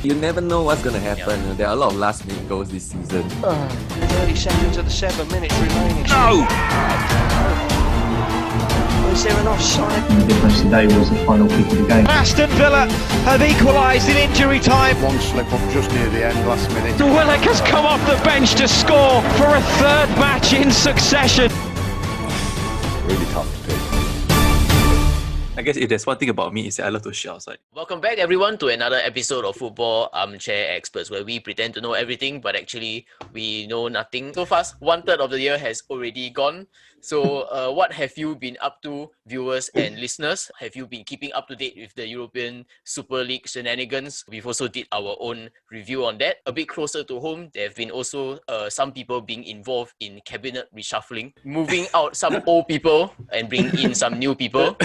You never know what's going to happen. Yeah. There are a lot of last-minute goals this season. 30 seconds of the 7 minutes remaining. No! Is there an offside? The difference today was the final kick of the game. Aston Villa have equalised in injury time. One slip up just near the end last minute. Willock has come off the bench to score for a third match in succession. Really tough to pick. I guess if there's one thing about me is that I love to shit outside. Welcome back everyone to another episode of Football Armchair Experts, where we pretend to know everything but actually we know nothing. So fast, 1/3 of the year has already gone. So what have you been up to, viewers and listeners? Have you been keeping up to date with the European Super League shenanigans? We've also did our own review on that. A bit closer to home, there have been also some people being involved in cabinet reshuffling, moving out some old people and bringing in some new people.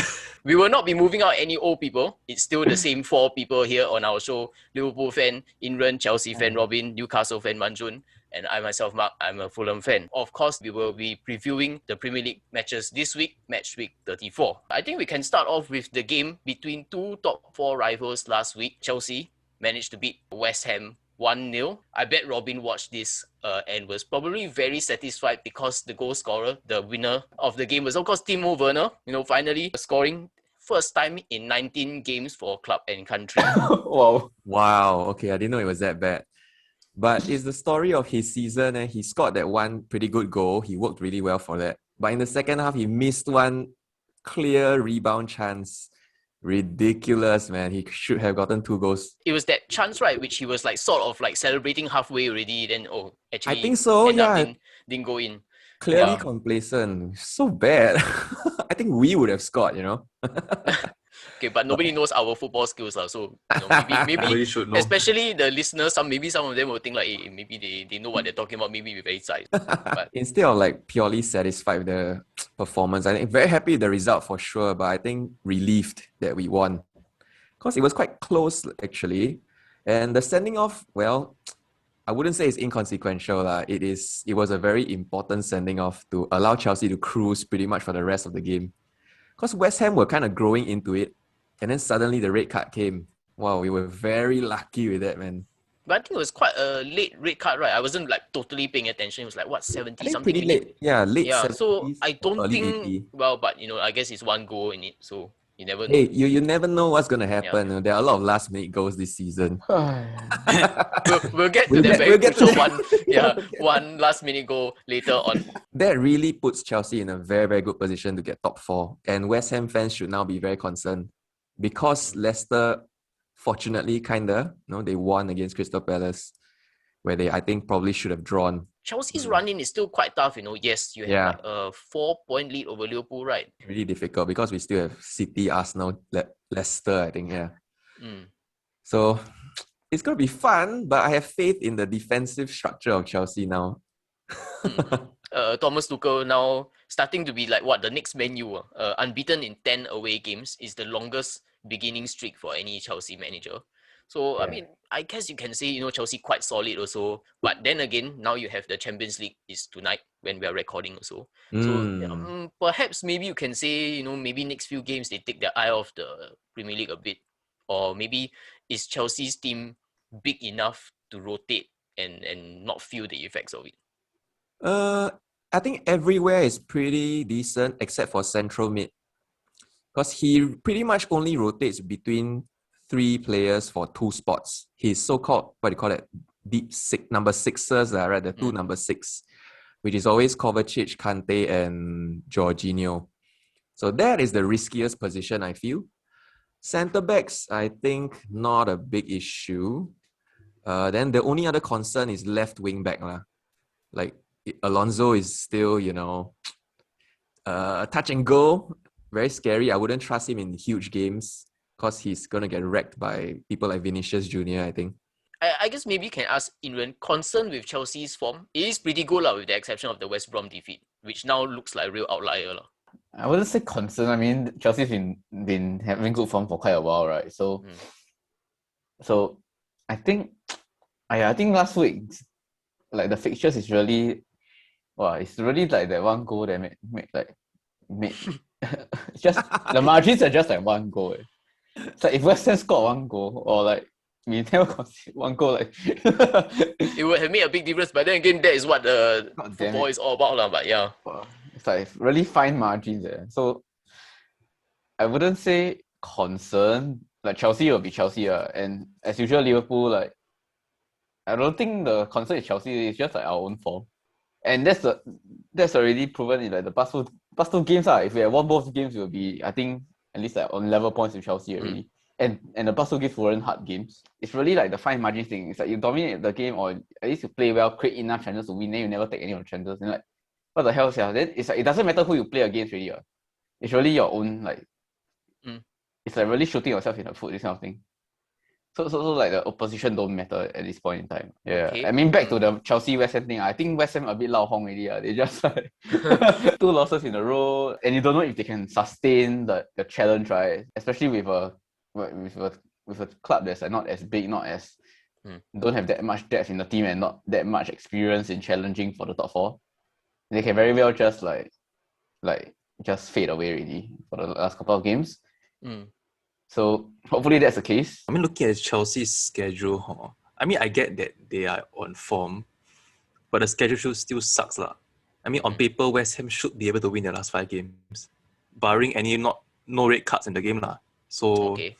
We will not be moving out any old people. It's still the same 4 people here on our show. Liverpool fan Inran, Chelsea fan Robin, Newcastle fan Manjun, and I myself, Mark, I'm a Fulham fan. Of course, we will be previewing the Premier League matches this week, Matchweek 34. I think we can start off with the game between two top 4 rivals last week. Chelsea managed to beat West Ham 1-0. I bet Robin watched this and was probably very satisfied because the goal scorer, the winner of the game, was of course Timo Werner. Finally scoring first time in 19 games for club and country. Wow. Okay, I didn't know it was that bad. But it's the story of his season, and he scored that one pretty good goal. He worked really well for that. But in the second half, he missed one clear rebound chance. Ridiculous, man. He should have gotten 2 goals. It was that chance, right, which he was sort of celebrating halfway already. Then, actually, I think so, yeah. Didn't go in. Clearly complacent. So bad. I think we would have scored, Okay, but nobody knows our football skills, so maybe should know. Especially the listeners, maybe some of them will think maybe they know what they're talking about. Maybe we're very excited. But instead of purely satisfied with the performance, I think very happy with the result for sure, but I think relieved that we won because it was quite close actually. And the sending off, well, I wouldn't say it's inconsequential. It was a very important sending off to allow Chelsea to cruise pretty much for the rest of the game. Because West Ham were kind of growing into it, and then suddenly the red card came. Wow, we were very lucky with that, man. But I think it was quite a late red card, right? I wasn't totally paying attention. It was 70 something. Pretty late. Yeah, late. Yeah, 70s, so I don't think 80. But I guess it's 1 goal in it, so you never know. Hey, you never know what's gonna happen. Yeah. There are a lot of last-minute goals this season. we'll get to that very crucial one. Yeah, one last-minute goal later on. That really puts Chelsea in a very, very good position to get top 4. And West Ham fans should now be very concerned because Leicester, fortunately, they won against Crystal Palace, where they, I think, probably should have drawn. Chelsea's run-in is still quite tough, Yes, you have a 4-point lead over Liverpool, right? Really difficult because we still have City, Arsenal, Leicester, I think, yeah. So it's going to be fun, but I have faith in the defensive structure of Chelsea now. Thomas Tuchel now starting to be the next Man U. Unbeaten in 10 away games is the longest beginning streak for any Chelsea manager. So, I mean, I guess you can say, Chelsea quite solid also. But then again, now you have the Champions League is tonight when we are recording also. So, perhaps maybe you can say, maybe next few games they take their eye off the Premier League a bit. Or maybe is Chelsea's team big enough to rotate and not feel the effects of it? I think everywhere is pretty decent except for central mid. Because he pretty much only rotates between 3 players for 2 spots. His so-called, deep number 6ers, right? The 2 number 6, which is always Kovacic, Kante, and Jorginho. So that is the riskiest position, I feel. Centre backs, I think, not a big issue. Then the only other concern is left wing back. Alonso is still, touch and go. Very scary. I wouldn't trust him in huge games because he's going to get wrecked by people like Vinicius Jr., I think. I guess maybe you can ask Inran, concern with Chelsea's form. It is pretty good with the exception of the West Brom defeat, which now looks like a real outlier. I wouldn't say concern. I mean, Chelsea's been having good form for quite a while, right? So I think last week, the fixtures is really, it's really that 1 goal that made it's just the margins are just 1 goal. It's if West Ham scored 1 goal or we never conceded one goal. Like, It would have made a big difference, but then again, that is what the God damn football it. is all about, lah. But yeah, It's like really fine margins there. So I wouldn't say concern. Like Chelsea will be Chelsea, and as usual, Liverpool, like I don't think the concern is Chelsea. It's just like our own form, and that's already proven in like the past two games. If we had won both games, it will be, I think, at least like on level points with Chelsea already. And the past two games weren't hard games. It's really like the fine margin thing. It's like you dominate the game, or at least you play well, create enough chances to win. Then you never take any of the chances. And like, what the hell, yeah? Then it's like it doesn't matter who you play against, really. It's really your own like. It's like really shooting yourself in the foot, this kind of thing. So like the opposition don't matter at this point in time. Yeah. Okay. I mean, back to the Chelsea West Ham thing. I think West Ham a bit lao hong already. They just like 2 losses in a row, and you don't know if they can sustain the challenge, right? Especially with a club that's like not as big, not as don't have that much depth in the team, and not that much experience in challenging for the top 4. They can very well just just fade away already for the last couple of games. So hopefully that's the case. I mean, looking at Chelsea's schedule, I mean, I get that they are on form, but the schedule still sucks lah. I mean, on paper, West Ham should be able to win their last 5 games, barring any no red cards in the game lah. So, okay.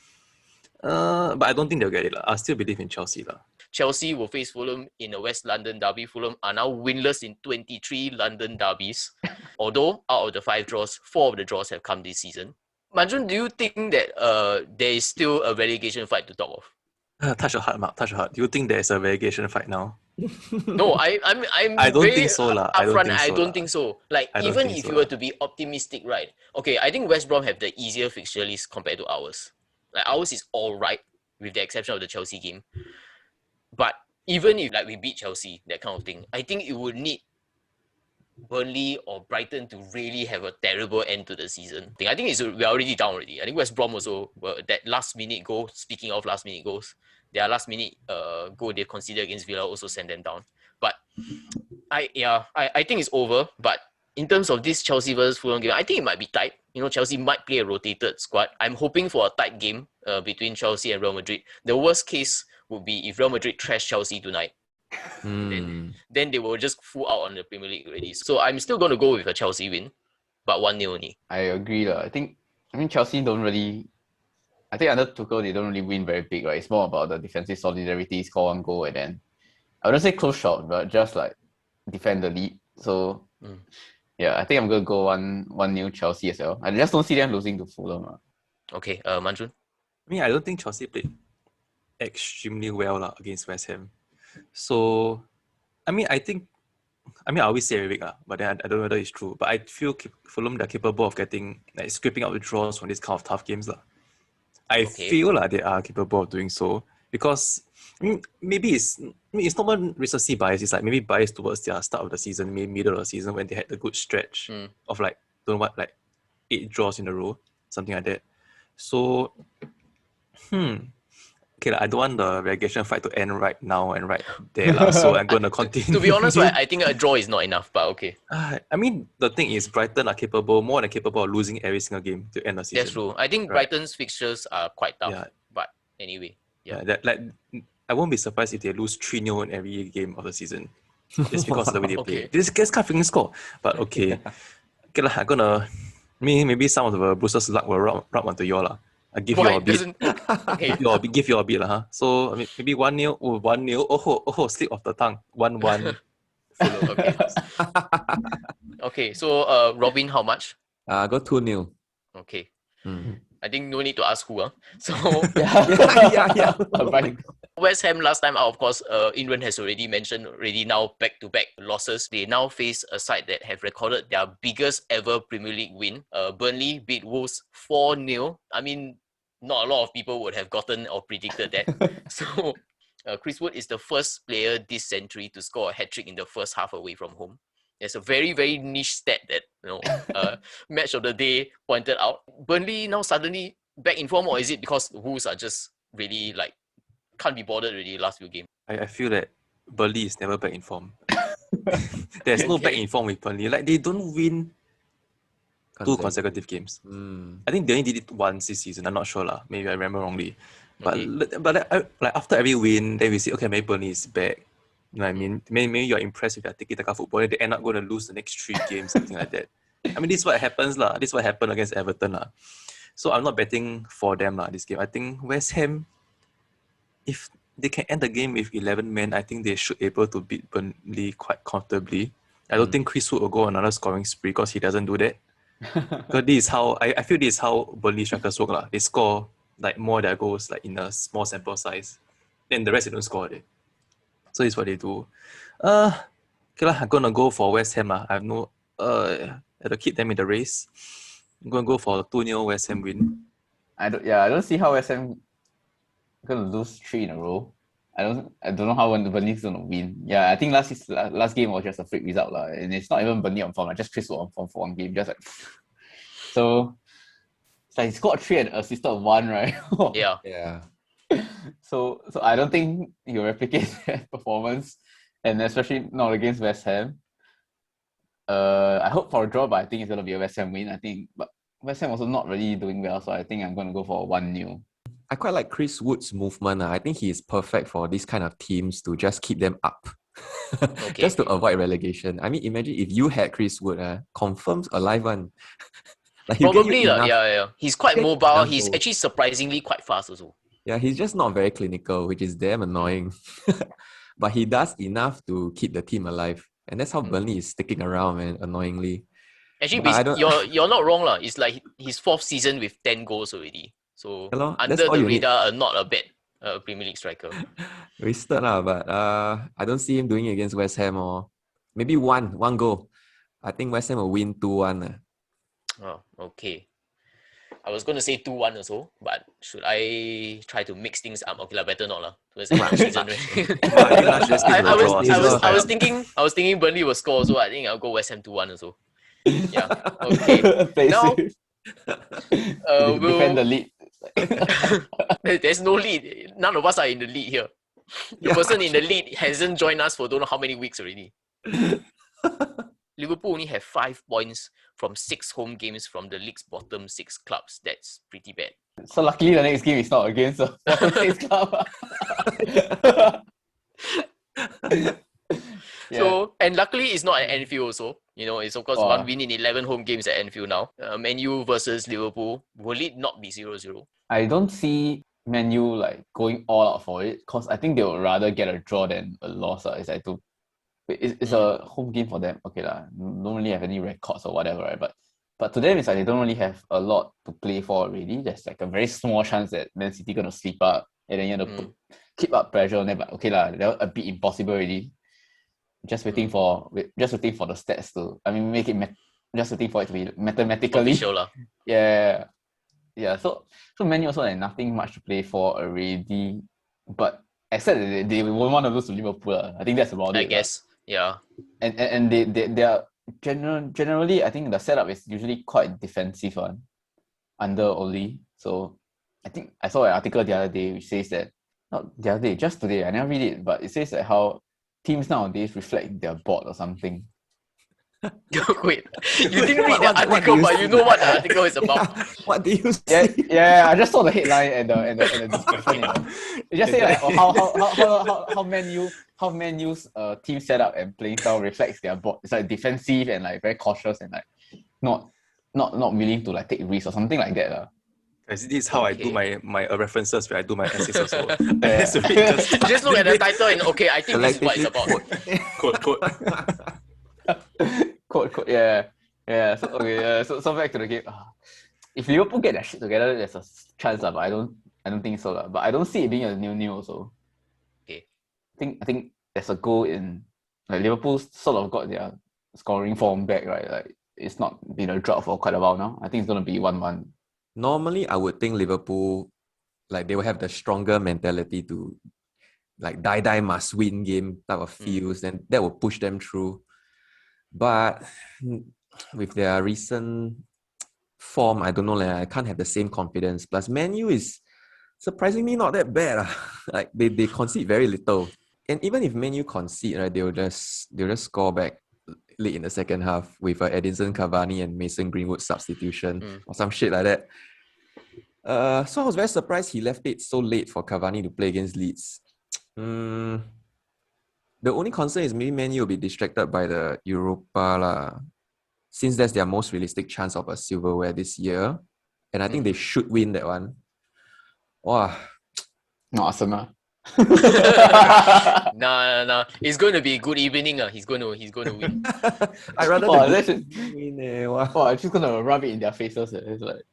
But I don't think they'll get it lah. I still believe in Chelsea lah. Chelsea will face Fulham in a West London derby. Fulham are now winless in 23 London derbies. Although out of the 5 draws, 4 of the draws have come this season. Manjun, do you think that there is still a relegation fight to talk of? Touch your heart, Mark. Touch your heart. Do you think there's a relegation fight now? No, I'm I don't very think so lah. I don't think so. Like, even if you were lah. to be optimistic, right? Okay, I think West Brom have the easier fixture list compared to ours. Like, ours is all right, with the exception of the Chelsea game. But even if like we beat Chelsea, that kind of thing, I think it would need Burnley or Brighton to really have a terrible end to the season. I think we're already down already. I think West Brom also, that last minute goal, speaking of last minute goals, their last minute goal they conceded against Villa also sent them down. But I think it's over. But in terms of this Chelsea versus Fulham game, I think it might be tight. You know, Chelsea might play a rotated squad. I'm hoping for a tight game between Chelsea and Real Madrid. The worst case would be if Real Madrid trash Chelsea tonight. Then they will just full out on the Premier League already. So I'm still going to go with a Chelsea win, but 1-0 only. I agree. I mean, Chelsea don't really... I think under Tuchel, they don't really win very big, right? It's more about the defensive solidarity, score 1 goal, and then... I wouldn't say close shot, but just like defend the lead. So, yeah, I think I'm going to go 1-0 Chelsea as well. I just don't see them losing to Fulham. Okay, Manjun? I mean, I don't think Chelsea played extremely well against West Ham. So, I always say every week, but then I don't know whether it's true. But I feel Fulham, they're capable of scraping out the draws from these kind of tough games. I feel they are capable of doing so because maybe it's not more recency bias. It's like maybe bias towards their start of the season, maybe middle of the season when they had the good stretch of 8 draws in a row, something like that. So, okay, I don't want the relegation fight to end right now and right there, so I'm going to continue. To be honest, right, I think a draw is not enough, but okay. I mean, the thing is, Brighton are more than capable of losing every single game to end the season. That's true. I think Brighton's fixtures are quite tough, but anyway. Yeah. I won't be surprised if they lose 3-0 in every game of the season. Just because of the way they play. This guys can't freaking score. But okay. Okay, I'm going to... Maybe some of the Bruce's luck will rub onto you all. I give you a bit. Okay. Give you a bit. So maybe 1-0. 1-0. Oh, slip of the tongue. 1-1. Okay. Okay, so Robin, how much? Go 2-0. Okay. I think no need to ask who. So yeah. West Ham last time out, of course, Imran has already mentioned now back-to-back losses. They now face a side that have recorded their biggest ever Premier League win. Burnley beat Wolves 4-0. I mean, not a lot of people would have gotten or predicted that. So Chris Wood is the first player this century to score a hat-trick in the first half away from home. There's a very, very niche stat that Match of the Day pointed out. Burnley now suddenly back in form, or is it because Wolves are just really can't be bothered really last few games? I feel that Burnley is never back in form. There's no back in form with Burnley. They don't win 2 consecutive games. I think they only did it once this season. I'm not sure. Maybe I remember wrongly. But after every win, then we see, okay, maybe Burnley is back. You know what I mean? Maybe you're impressed with their tiki-taka football, and they end up going to lose the next 3 games, something like that. I mean, this is what happens lah. This is what happened against Everton lah. So I'm not betting for them lah, this game. I think West Ham, if they can end the game with 11 men, I think they should able to beat Burnley quite comfortably. I don't think Chris Wood will go on another scoring spree because he doesn't do that. Because this is how I feel this is how Burnley strikers work lah. They score like more their goals like in a small sample size. Then the rest they don't score it. So it's what they do. Okay lah, I'm gonna go for West Ham lah. I have no to keep them in the race. I'm gonna go for a 2-0 West Ham win. I don't see how West Ham gonna lose 3 in a row. I don't know how Burnley's gonna win. Yeah, I think last game was just a freak result lah, and it's not even Burnley on form. Just Chris Wood on form for one game. Just like so, it's like he scored 3 and assisted 1, right? Yeah. Yeah. So I don't think he'll replicate that performance, and especially not against West Ham. I hope for a draw, but I think it's gonna be a West Ham win. I think, but West Ham also not really doing well, so I think I'm gonna go for a 1-0. I quite like Chris Wood's movement. I think he is perfect for this kind of teams to just keep them up. Just to avoid relegation. I mean, imagine if you had Chris Wood, confirms a live one. Like Probably, yeah. He's quite mobile. He's actually surprisingly quite fast also. Yeah, he's just not very clinical, which is damn annoying. But he does enough to keep the team alive. And that's how Burnley is sticking around, man, annoyingly. Actually, you're not wrong lah. It's like his 4th season with 10 goals already. So under the radar, not a bad Premier League striker. Wasted lah, but I don't see him doing it against West Ham or maybe one goal. I think West Ham will win 2-1. Oh, okay. I was going to say 2-1 also, but should I try to mix things up? Okay, better not lah. I was thinking Burnley will score, so I think I'll go West Ham 2-1 also. Yeah. Okay. Now we'll defend the lead. There's no lead. None of us are in the lead here. The person in the lead hasn't joined us for don't know how many weeks already. Liverpool only have 5 points from 6 home games from the league's bottom 6 clubs. That's pretty bad. So luckily the next game is not against the bottom 6 club. So, and luckily it's not at Anfield also. You know, it's of course 1 win in 11 home games at Anfield now. Man U versus Liverpool. Will it not be 0-0? I don't see Man U like going all out for it because I think they would rather get a draw than a loss. It's a home game for them. Okay lah, don't really have any records or whatever, right? But to them, it's like they don't really have a lot to play for already. There's like a very small chance that Man City gonna sweep up, and then you have to keep up pressure on them. But okay lah, they're a bit impossible already. Just waiting for the stats to. I mean, just waiting for it to be mathematically. Official lah. Yeah. So Man U also like nothing much to play for already. But except they won't want to lose to Liverpool. I think that's about it. I guess. Yeah. And they are generally, I think the setup is usually quite defensive one under Oli. So I think I saw an article the other day which says that, not the other day, just today, I never read it, but it says that how teams nowadays reflect their board or something. Wait, you didn't read the article, but you know what the article is about. What do you say? Yeah, I just saw the headline and the description. You know. It just say like how Man U's team setup and playing style reflects their board. It's like defensive and like very cautious and like not willing to like take risks or something like that. This is how I do my references when I do my essays also. Just look at the title and okay, I think this is what it's about. Quote. Yeah. So okay. So back to the game. If Liverpool get their shit together, there's a chance, but I don't think so. But I don't see it being a 0-0 also. Okay. I think there's a goal in like Liverpool sort of got their scoring form back, right? Like it's not been a drought for quite a while now. I think it's gonna be 1-1. Normally, I would think Liverpool, like they will have the stronger mentality to like die must win game type of feels, and that will push them through. But with their recent form, I don't know, like, I can't have the same confidence. Plus, Man U is surprisingly not that bad. Like they concede very little, and even if Man U concede, right, they'll just score back late in the second half with Edinson Cavani and Mason Greenwood substitution or some shit like that. So I was very surprised he left it so late for Cavani to play against Leeds. The only concern is maybe Man U will be distracted by the Europa lah, since that's their most realistic chance of a silverware this year. And I think they should win that one. Wow. No, Arsenal. Nah. It's going to be a good evening. He's going to win. I'd rather Oh, the that's good just, win. Wow. oh, I'm just gonna rub it in their faces. It's like,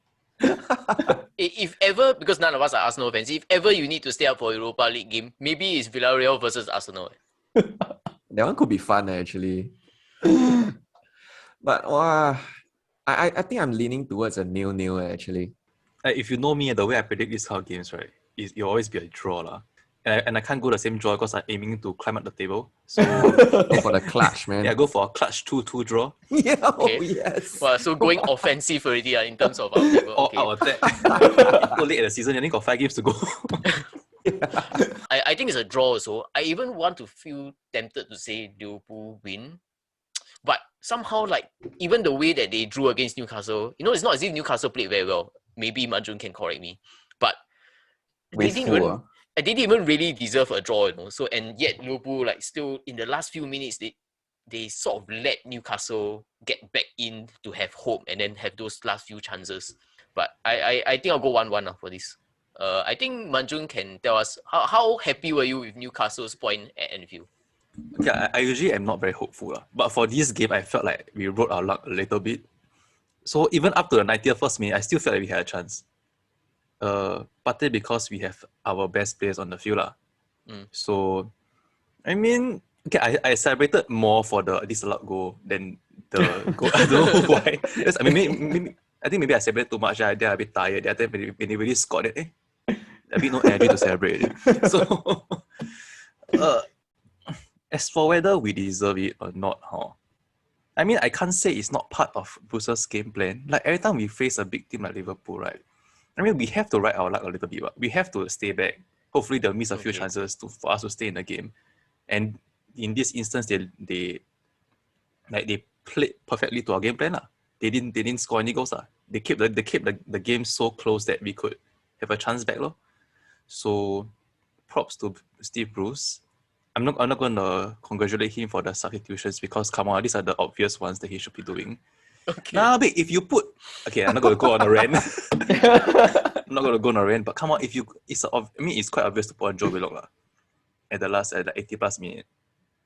If ever, because none of us are Arsenal fans, if ever you need to stay up for Europa League game, maybe it's Villarreal versus Arsenal. That one could be fun actually. But wow, I think I'm leaning towards a 0-0 actually. If you know me, the way I predict these kind of games, right, it'll always be a draw lah. And I can't go the same draw because I'm aiming to climb up the table. So Go for the clutch, man. yeah, go for a clutch 2-2 draw. Yeah, Okay. oh yes. Well, so going offensive already in terms of our table. Or Okay. out of that. Too late in the season, you only got 5 games to go. I think it's a draw also. I even want to feel tempted to say Liverpool win. But somehow, like, even the way that they drew against Newcastle, it's not as if Newcastle played very well. Maybe Manjun can correct me. But they didn't even really deserve a draw, So, and yet Liverpool, like, still in the last few minutes, they sort of let Newcastle get back in to have hope and then have those last few chances. But I think I'll go 1-1 for this. I think Manjun can tell us how happy were you with Newcastle's point at Anfield? Yeah, I usually am not very hopeful. But for this game, I felt like we rode our luck a little bit. So even up to the 91st minute, I still felt like we had a chance. Partly because we have our best players on the field. So, I mean, okay, I celebrated more for the disallowed goal than the goal. I don't know why. Yes, I mean, I think maybe I celebrated too much. They're a bit tired. I think when they really scored it, a bit no energy to celebrate. So, as for whether we deserve it or not, I mean, I can't say it's not part of Bruce's game plan. Like every time we face a big team like Liverpool, right? I mean, we have to ride our luck a little bit. But we have to stay back. Hopefully, they'll miss a few chances for us to stay in the game. And in this instance, they played perfectly to our game plan. They didn't score any goals. They kept the game so close that we could have a chance back. So, props to Steve Bruce. I'm not gonna congratulate him for the substitutions because come on, these are the obvious ones that he should be doing. Okay. Nah, but if you put I'm not gonna go on a rant. I'm not gonna go on a rant, but come on, it's quite obvious to put on Joe Willock at the 80 plus minute.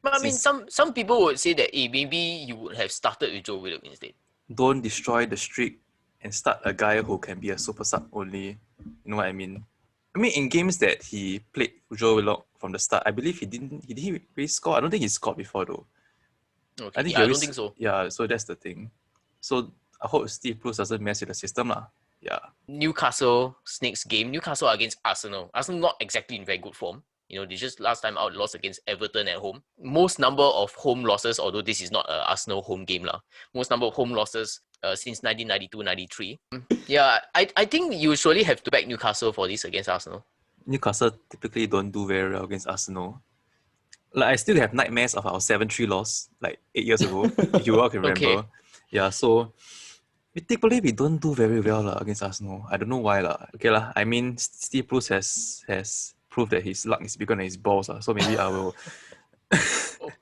But I mean, some people would say that maybe you would have started with Joe Willock instead. Don't destroy the streak and start a guy who can be a super sub only. You know what I mean? I mean, in games that he played Joe Willock from the start, I believe did he really score? I don't think he scored before though. Okay. I don't think so. Yeah, so that's the thing. So I hope Steve Bruce doesn't mess with the system Yeah. Newcastle's next game, Newcastle against Arsenal. Arsenal not exactly in very good form. They just last time out lost against Everton at home. Most number of home losses, although this is not an Arsenal home game most number of home losses since 1992-93. Yeah, I think you surely have to back Newcastle for this against Arsenal. Newcastle typically don't do very well against Arsenal. Like I still have nightmares of our 7-3 loss like 8 years ago, if you all can remember. Okay. Yeah, so typically we don't do very well against Arsenal. I don't know why Okay I mean Steve Bruce has proved that his luck is bigger than his balls so maybe I will.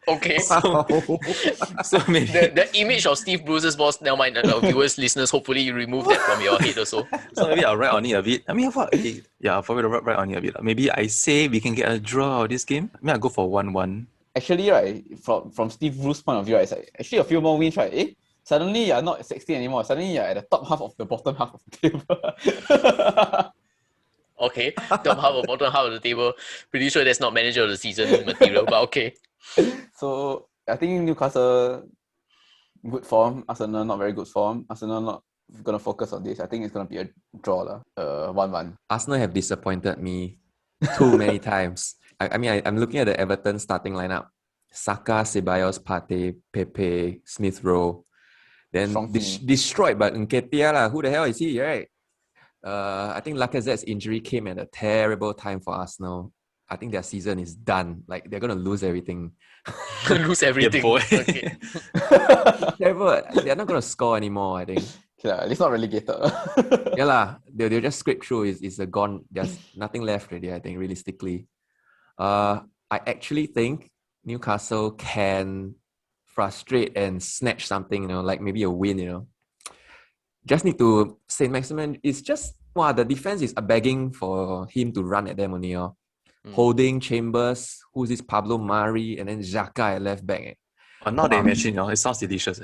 Okay. So maybe the image of Steve Bruce's boss, never mind, our viewers, listeners, hopefully you remove that from your head also. So maybe I'll write on it a bit. I mean, what? Okay. Yeah, I'll probably write on it a bit. Maybe I say we can get a draw out of this game. I mean, I'll go for 1-1. actually, right, from Steve Bruce's point of view, right, it's like actually a few more wins, right? Suddenly you're not at 16 anymore. Suddenly you're at the top half of the bottom half of the table. Okay, top half or bottom half of the table. Pretty sure that's not manager of the season material, but okay. So I think Newcastle good form, Arsenal not very good form. Arsenal not gonna focus on this. I think it's gonna be a draw 1-1. Arsenal have disappointed me too many times. I'm looking at the Everton starting lineup. Saka, Ceballos, Partey, Pepe, Smith Rowe. Then destroyed by Nketiah. Who the hell is he, right? I think Lacazette's injury came at a terrible time for Arsenal. I think their season is done. Like, they're going to lose everything. Lose everything. Yeah, boy. Okay. Terrible. They're not going to score anymore, I think. Okay, it's not relegated. Yeah lah, they'll just scrape through. It's a gone. There's nothing left already, I think, realistically. I actually think Newcastle can frustrate and snatch something, like maybe a win, Just need to, St. Maximin, it's just, the defense is begging for him to run at them only, Holding Chambers, who's this Pablo Mari, and then Xhaka at left back. Now they mention, it sounds delicious.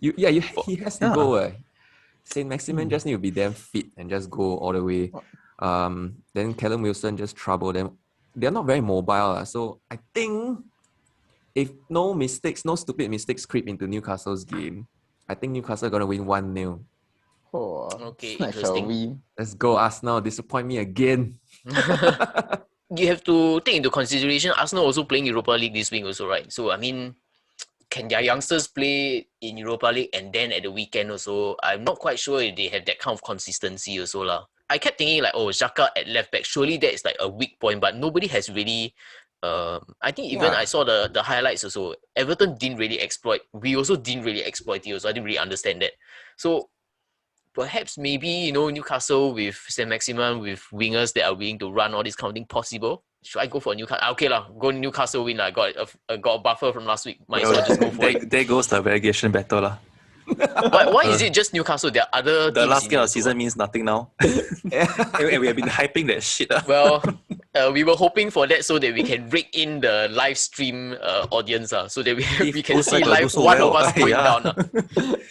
He has to go. St. Maximin just need to be damn fit and just go all the way. Then Callum Wilson just trouble them. They're not very mobile, so I think if no stupid mistakes creep into Newcastle's game, I think Newcastle are gonna win 1-0. Oh, Okay, snatch a interesting. win. Let's go, Arsenal. Disappoint me again. You have to take into consideration Arsenal also playing Europa League this week also, right? So, I mean, can their youngsters play in Europa League and then at the weekend also? I'm not quite sure if they have that kind of consistency also lah. I kept thinking like, Xhaka at left back, surely that is like a weak point, but nobody has really... I think even I saw the highlights also. Everton didn't really exploit. We also didn't really exploit it also. I didn't really understand that. So, perhaps maybe, Newcastle with St. Maximin, with wingers that are willing to run all this kind of thing possible. Should I go for Newcastle? Okay lah, go Newcastle win lah. Got a buffer from last week. Might as well just go for it. There goes the relegation battle lah. But why is it just Newcastle? There are other The teams last in game of it season also. means nothing now. And we have been hyping that shit. Well, we were hoping for that so that we can rake in the live stream audience so that we can see live so one well. of us going Yeah. down.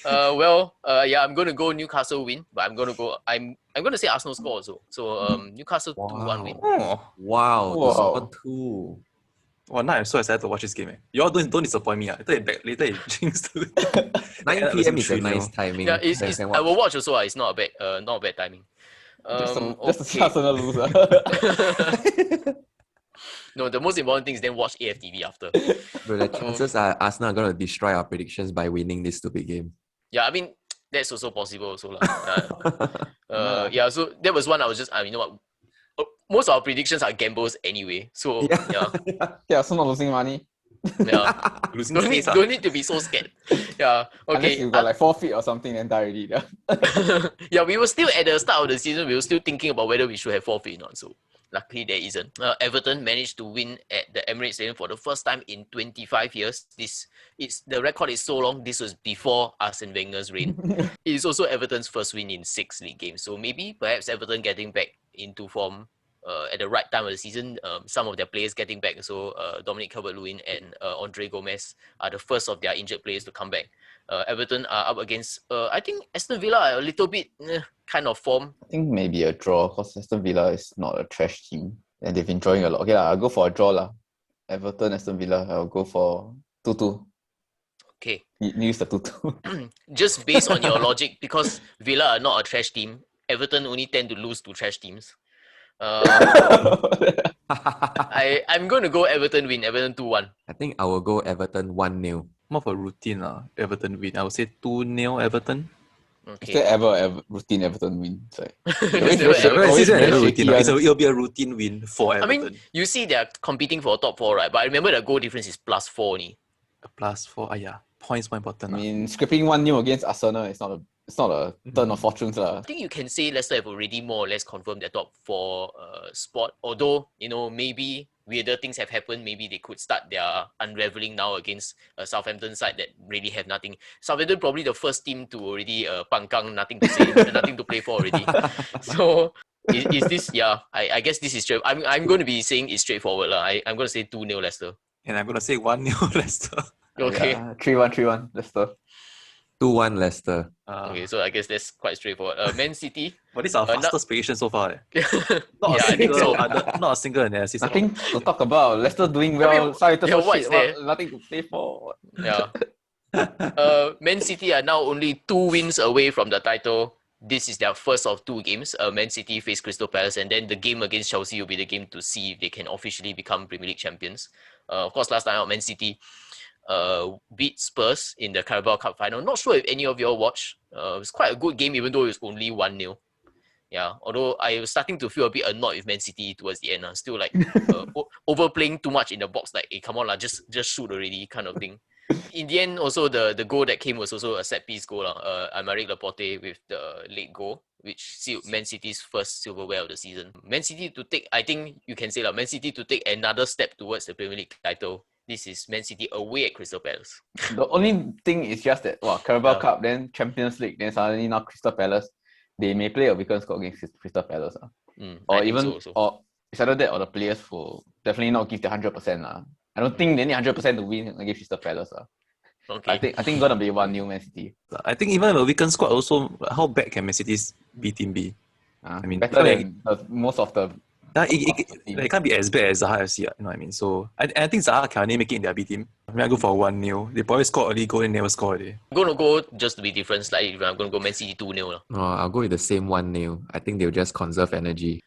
I'm going to go Newcastle win, but I'm going to say Arsenal score also. So Newcastle 2-1 win. Oh. Wow, Wow. to score 2. Well, now I'm so excited to watch this game. You all don't disappoint me. Later it jinx. 9 p.m. is a nice timing. Yeah, Then can I watch. will watch also. It's not a bad timing. Just to see Arsenal lose. No, the most important thing is then watch AFTV after. But the chances are Arsenal are going to destroy our predictions by winning this stupid game. Yeah, I mean, that's also possible also lah. So that was one I was just, you know what, most of our predictions are gambles anyway. So yeah. Yeah, so not losing money. Yeah. Losing Don't face. don't need to be so scared. Yeah. Unless Okay. you got like forfeit or something, then die already. Yeah, we were still at the start of the season. We were still thinking about whether we should have forfeit or not. So luckily there isn't. Everton managed to win at the Emirates Stadium for the first time in 25 years. The record is so long. This was before Arsene Wenger's reign. It is also Everton's first win in 6 league games. So perhaps Everton getting back into form at the right time of the season. Some of their players getting back. So Dominic Calvert-Lewin and Andre Gomez are the first of their injured players to come back. Everton are up against, I think Aston Villa are a little bit kind of form. I think maybe a draw because Aston Villa is not a trash team and they've been drawing a lot. Okay, I'll go for a draw lah. Everton, Aston Villa, I'll go for 2-2. Okay. Use the 2-2. Just based on your logic, because Villa are not a trash team, Everton only tend to lose to trash teams. I'm going to go Everton win, Everton 2-1. I think I will go Everton 1-0. More of a routine Everton win. I would say 2-0 Everton. Is there Okay. ever a routine Everton win? It's like, Is there ever- always very routine. shaky one. It'll be a routine win for I Everton. mean, you see they're competing for a top 4, right? But I remember the goal difference is +4 only. A +4. Yeah. Points more important. I mean, scraping 1-0 against Arsenal is not a turn of fortunes lah. I think you can say Leicester have already more or less confirmed their top 4 spot. Although, maybe weirder things have happened. Maybe they could start their unraveling now against a Southampton side that really have nothing. Southampton probably the first team to already pangkang, nothing to say, nothing to play for already. So is this? Yeah, I guess this is straight. I'm going to be saying it's straightforward lah. I'm going to say 2-0 Leicester. And I'm going to say 1-0 Leicester. Okay. Yeah, 3-1, Leicester. 2-1 Leicester. Okay, so I guess that's quite straightforward. Man City. Well, this is our fastest prediction so far. Yeah, Not I think so. Not a single analysis. at all. Nothing to talk about. Leicester doing well. what's there? Nothing to play for. Yeah. Man City are now only 2 wins away from the title. This is their first of 2 games. Man City face Crystal Palace, and then the game against Chelsea will be the game to see if they can officially become Premier League champions. Of course, last time out, Man City beat Spurs in the Carabao Cup final. Not sure if any of you all watched. It was quite a good game, even though it was only 1-0. Yeah, although I was starting to feel a bit annoyed with Man City towards the end. Still like overplaying too much in the box. Like, hey, come on, just shoot already kind of thing. In the end, also the goal that came was also a set piece goal. Aymeric Laporte with the late goal, which sealed Man City's first silverware of the season. Man City to take, I think you can say Man City to take another step towards the Premier League title. This is Man City away at Crystal Palace. The only thing is just that, Carabao Cup, then Champions League, then suddenly now Crystal Palace, they may play a weekend score against Crystal Palace. Or even, or it's either that or the players will definitely not give the 100%. I don't think they need 100% to win against Crystal Palace. Okay. I think gonna be 1-0 Man City. I think even a weekend squad also, how bad can Man City's B team be? I mean, better than most of the. It can't be as bad as Zaha FC, you know what I mean? So I think Zaha can only make it in their B team. I mean, I go for 1-0. They probably score early goal and never score already. I'm going to go, just to be different slightly, I'm going to go Man City 2-0. I'll go with the same 1-0. I think they'll just conserve energy.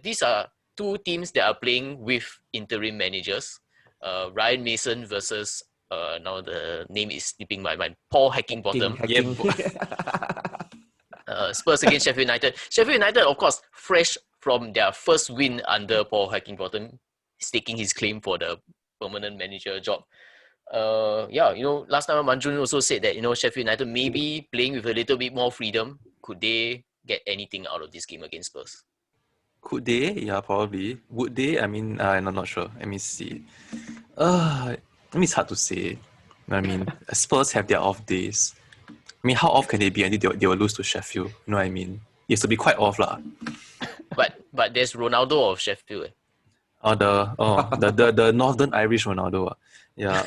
These are two teams that are playing with interim managers. Ryan Mason versus, now the name is slipping my mind, Paul Heckingbottom. Spurs against Sheffield United. Sheffield United, of course, fresh from their first win under Paul Heckingbottom, staking his claim for the permanent manager job. Last time Manjun also said that, Sheffield United may be playing with a little bit more freedom. Could they get anything out of this game against Spurs? Could they? Yeah, probably. Would they? I mean, I'm not sure. Let me see. I mean, it's hard to say. I mean, Spurs have their off days. I mean, how off can they be until they will lose to Sheffield? You know what I mean? It has to be quite off lah. But there's Ronaldo of Sheffield. The Northern Irish Ronaldo. Yeah.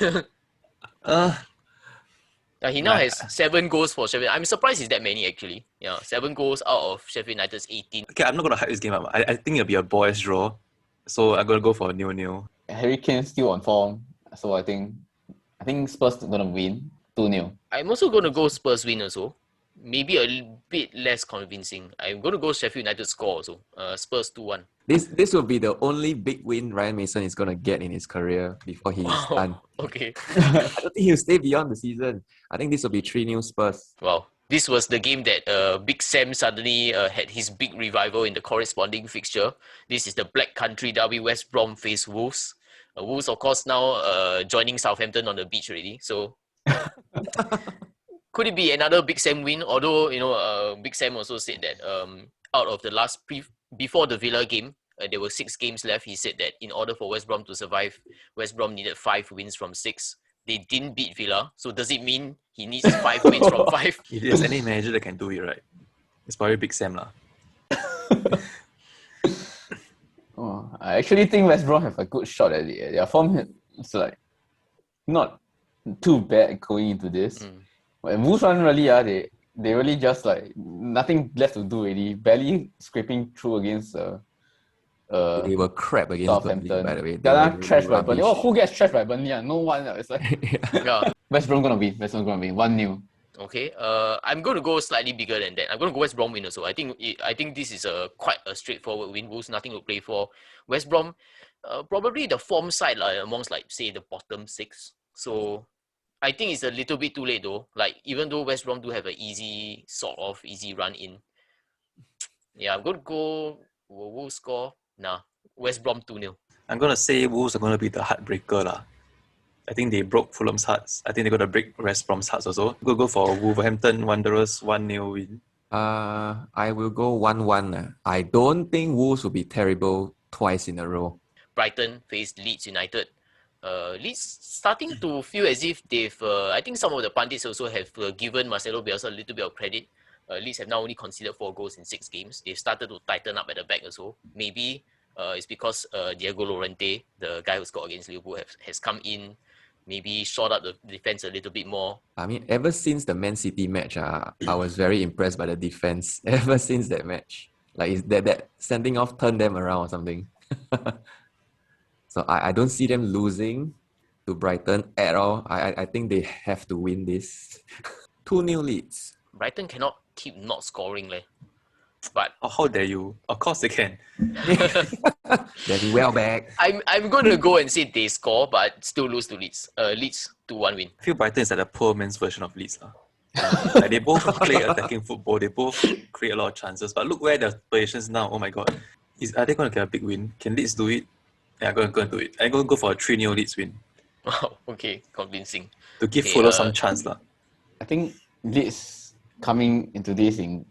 He now has 7 goals for Sheffield. I'm surprised it's that many actually. 7 goals out of Sheffield United's 18. Okay, I'm not gonna hype this game up. I think it'll be a boys draw. So I'm gonna go for a 0-0. Harry Kane's still on form, so I think Spurs are gonna win 2-0. I'm also gonna go Spurs win also. Maybe a bit less convincing. I'm going to go Sheffield United score also. Spurs 2-1. This will be the only big win Ryan Mason is going to get in his career before he's done. Okay. I don't think he'll stay beyond the season. I think this will be 3-0 Spurs. Wow. This was the game that Big Sam suddenly had his big revival in the corresponding fixture. This is the Black Country derby. West Brom face Wolves. Wolves, of course, now joining Southampton on the beach already. So... Could it be another Big Sam win? Although, Big Sam also said that out of the last before the Villa game, there were 6 games left. He said that in order for West Brom to survive, West Brom needed 5 wins from 6. They didn't beat Villa. So does it mean he needs 5 wins from 5? If there's any manager that can do it, right? It's probably Big Sam lah. I actually think West Brom have a good shot at it. Their form is not too bad going into this. But Wolves one really, they really just nothing left to do really. Barely scraping through against they were crap against Southampton. Burnley, by the way. They are trashed by Burnley. Who gets trashed by Burnley? No one. It's West Brom gonna win. 1-0. Okay. I'm going to go slightly bigger than that. I'm going to go West Brom win also. I think this is quite a straightforward win. Wolves nothing to play for. West Brom, probably the form side amongst say the bottom 6. So. I think it's a little bit too late though. Even though West Brom do have an easy run in. Yeah, I'm going to go Wolves score. West Brom 2-0. I'm going to say Wolves are going to be the heartbreaker lah. I think they broke Fulham's hearts. I think they're going to break West Brom's hearts also. We'll go for Wolverhampton Wanderers 1-0 win. I will go 1-1. I don't think Wolves will be terrible twice in a row. Brighton faced Leeds United. Leeds starting to feel as if they've... I think some of the pundits also have given Marcelo Bielsa a little bit of credit. Leeds have now only conceded 4 goals in 6 games. They've started to tighten up at the back also. Maybe it's because Diego Llorente, the guy who scored against Liverpool, has come in, maybe shot up the defense a little bit more. I mean, ever since the Man City match, I was very impressed by the defense. Ever since that match. Is that sending off turned them around or something. So I don't see them losing to Brighton at all. I think they have to win this. 2-0 Leeds. Brighton cannot keep not scoring. But how dare you? Of course they can. They're well back. I'm going to go and say they score, but still lose to Leeds. Leeds 2-1 win. I feel Brighton is a poor man's version of Leeds. They both play attacking football. They both create a lot of chances. But look where the positions now. Oh my god. Are they going to get a big win? Can Leeds do it? Yeah, I'm going to do it. I'm going to go for a 3-0 Leeds win. Wow, okay, convincing. To give Okay, Fuller some chance. I think Leeds coming into this in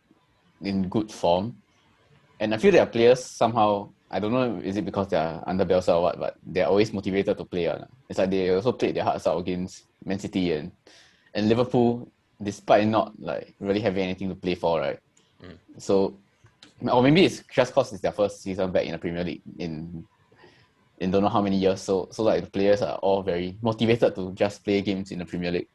good form. And I feel their players somehow, I don't know, is it because they're under Bielsa or what, but they're always motivated to play. It's like they also played their hearts out against Man City and Liverpool, despite not like really having anything to play for, right? So, or maybe it's just because it's their first season back in the Premier League in don't know how many years. So like the players are all very motivated to just play games in the Premier League.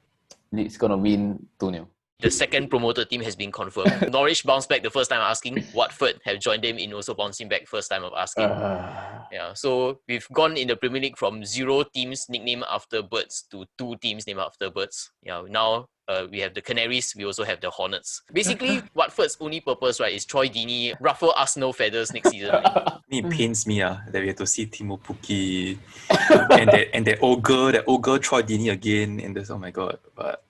It's gonna win 2-0. The second promoted team has been confirmed. Norwich bounced back the first time asking. Watford have joined them in also bouncing back first time of asking. Yeah, so we've gone in the Premier League from 0 teams nicknamed after birds to 2 teams named after birds. Yeah, now we have the Canaries, we also have the Hornets. Basically, Watford's only purpose, right, is Troy Deeney ruffle Arsenal feathers next season. It pains me that we have to see Timo Pukki and that ogre Troy Deeney again, and this, oh my god. But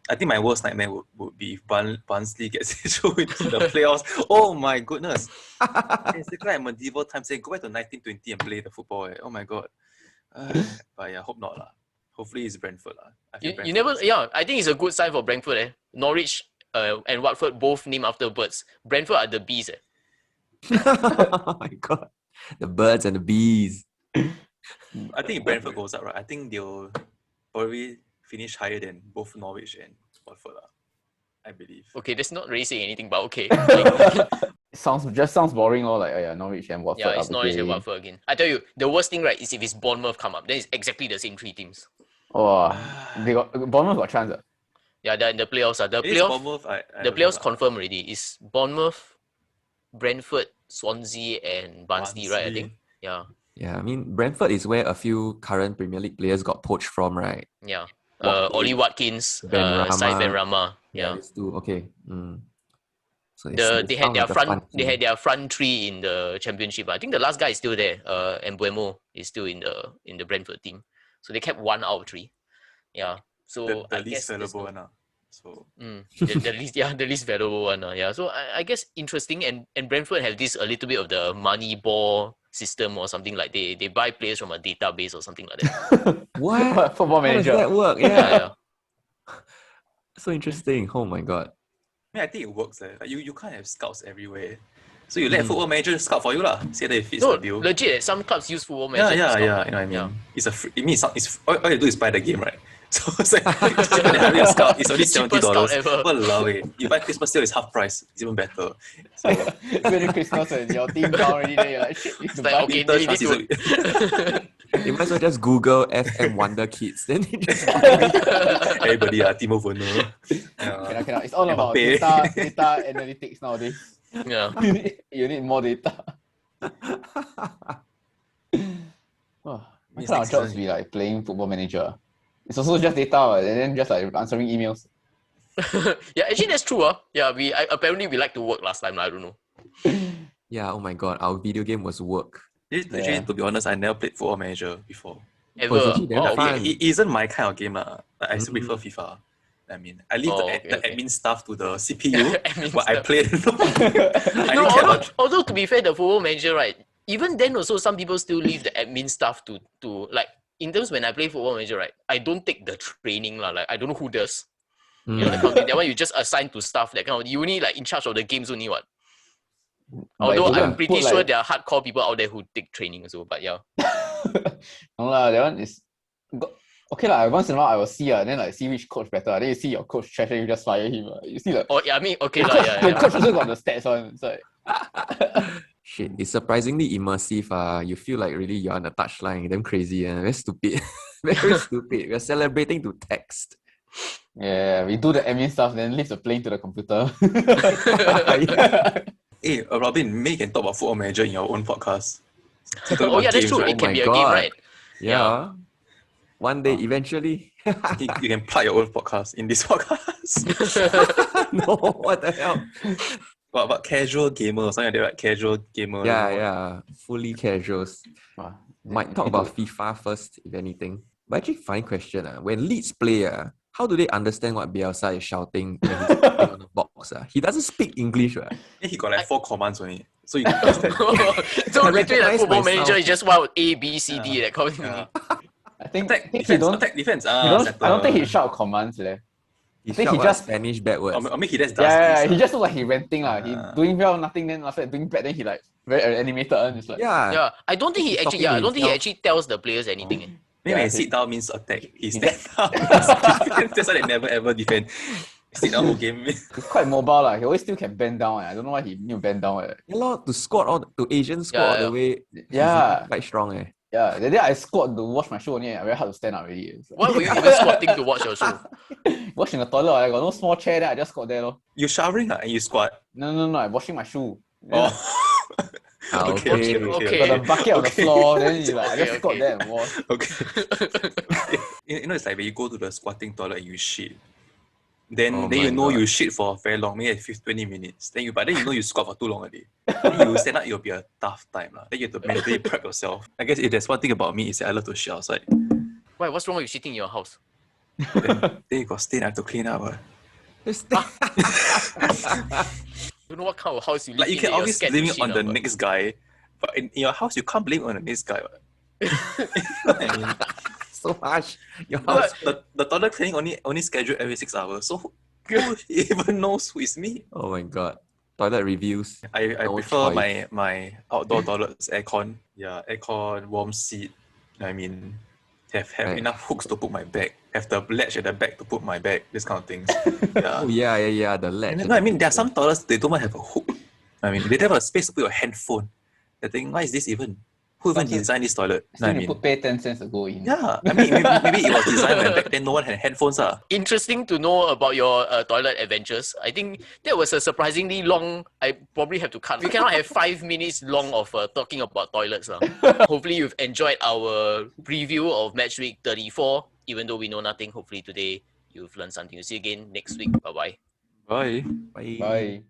I think my worst nightmare would be if Barnsley gets through into the playoffs. Oh my goodness. It's like medieval times. Say, go back to 1920 and play the football. Oh my god. But yeah, hope not. Hopefully it's Brentford. You never, yeah, I think it's a good sign for Brentford. Norwich and Watford both named after birds. Brentford are the bees. Oh my god. The birds and the bees. I think if Brentford goes up, right, I think they'll probably finish higher than both Norwich and Watford, I believe. Okay, that's not really saying anything, but okay. sounds boring, or like Norwich and Watford. Yeah, it's Norwich and Watford again. I tell you, the worst thing, right, is if it's Bournemouth come up, then it's exactly the same 3 teams. Oh, Bournemouth got chance. Yeah, they're in the playoffs. The playoffs confirmed already. It's Bournemouth, Brentford, Swansea, and Barnsley, right? I think. Yeah. Yeah, I mean, Brentford is where a few current Premier League players got poached from, right? Yeah. Ollie Watkins, Saif Ben Rama. Yeah. Okay. So they had their front 3 in the championship. I think the last guy is still there. Mbuemo is still in the Brentford team. So they kept 1 out of 3. Yeah. So the least valuable one. So the least valuable one. Yeah. So I guess interesting, and Brentford have this a little bit of the money ball system or something, like they buy players from a database or something like that. What? Football Manager. How does that work? Yeah. So interesting. Oh my god. I think it works. Like you can't have scouts everywhere. So you let Football Manager scout for you, see that it fits the bill. Legit, some clubs use Football Manager. Yeah. You know what I mean? Yeah. It's a free. It means it's all you do is buy the game, right? So it's like having a scout. It's only $70. Walao, you buy Christmas sale, it's half price. It's even better. So Merry Christmas and your team down already. Then you're like, shit, it's like, okay, you need to. You might as well just Google FM Wonder Kids. Then you just everybody Timo Werner. Cannot. It's all about data analytics nowadays. Yeah. You need more data. Why can't our jobs be like playing Football Manager? It's also just data, and then just like answering emails. Yeah, actually that's true. Yeah, apparently we like to work last time. I don't know. Yeah, oh my god, our video game was work. Actually, to be honest, I never played Football Manager before. Ever? Okay. It isn't my kind of game. I still prefer FIFA. I mean, I leave the admin stuff to the CPU, but I play. Although to be fair, the Football Manager, right? Even then, also some people still leave the admin stuff to like. In terms when I play Football Manager, right? I don't take the training like I don't know who does. You know, that one you just assign to staff. That kind of you only like in charge of the games only what. Although I'm pretty sure there are hardcore people out there who take training also, but yeah. No lah, that one is okay lah. Once in a while I will see then like see which coach better. Then you see your coach trash, you just fire him. You see like. Oh yeah, I mean okay lah, yeah. The coach also got the stats on. It's like. Shit, it's surprisingly immersive. You feel like really you're on the touchline. Damn crazy. Very stupid. Very stupid. We're celebrating to text. Yeah, we do the admin stuff, then leave the plane to the computer. Hey, Robin, maybe you can talk about Football Manager in your own podcast. Oh yeah, that's true. Right? It can be a game, right? Yeah. One day, eventually. You can plug your own podcast in this podcast. No, what the hell? What about casual gamer or something like that, right? Casual gamer. Yeah. Fully casuals. Might talk about FIFA first, if anything. But actually, funny question. When Leeds play, how do they understand what Bielsa is shouting when he's playing on the box? He doesn't speak English, right? Yeah, he got like 4 commands only. So you can understand. So between the Football Manager is just one A, B, C, D, that kind of thing. I I think Attack, he defense, don't. attack, defense. I don't think he shout commands there. He I think shout he just Spanish backwards. I mean, he just does yeah, this. he just look like he venting lah. He Ah. doing well, nothing. Then after that doing bad, then he like very animated and it's like Yeah, I don't think he He's actually. talking Yeah, to I don't think he himself. actually tells the players anything. Maybe Yeah, when he- sit down means attack. He he stand down means defense. That's why they never ever defend. Sit down whole game. he's quite mobile lah. He always still can bend down. I don't know why he need to bend down. Yeah, lor, to squat all to Asian squat all Yeah, the way. Yeah. He's quite strong. Yeah, the day I squat to wash my shoe only, I very hard to stand up already. It's like, Why were you even squatting to watch your show? wash in the toilet, I got no small chair there, I just squat there lor. You showering and you squat. No, I'm washing my shoe. Oh. Ah, okay. Got the bucket on the floor, then you like, I just Okay, squat okay. there and wash. Okay. You know, it's like when you go to the squatting toilet and you shit. Then Oh you my know God. you shit for very long, maybe 20 minutes. But then you know you squat for too long already. Then you stand up, it'll be a tough time. Then you have to mentally prep yourself. I guess if there's one thing about me is that I love to shit outside. Why? What's wrong with shitting in your house? Then you got stain, I have to clean up. You know what kind of house you live Like you in can that you're always scared blame to it shit on the but- next guy. But in your house, you can't blame it on the next guy. I mean, So harsh. Your No, house. the toilet cleaning only scheduled every 6 hours. So who even knows who is me? Oh my god. Toilet reviews. I No prefer choice. my outdoor toilets aircon. Yeah, aircon, warm seat. I mean, have Right. enough hooks to put my bag. Have the latch at the back to put my bag. This kind of things. Oh yeah. The latch. No, I mean there are some toilets they don't even have a hook. I mean they don't have a space to put your handphone. I think why is this even? Who even Sometimes- designed this toilet? No, Still I you mean, pay 10 cents to go in. yeah. I mean maybe it was designed when back then no one had headphones. Interesting to know about your toilet adventures. I think that was a surprisingly long. I probably have to cut. We cannot have 5 minutes long of talking about toilets. Hopefully, you've enjoyed our preview of Matchweek 34. Even though we know nothing, hopefully today you've learned something. We'll see you again next week. Bye bye. Bye. Bye. Bye.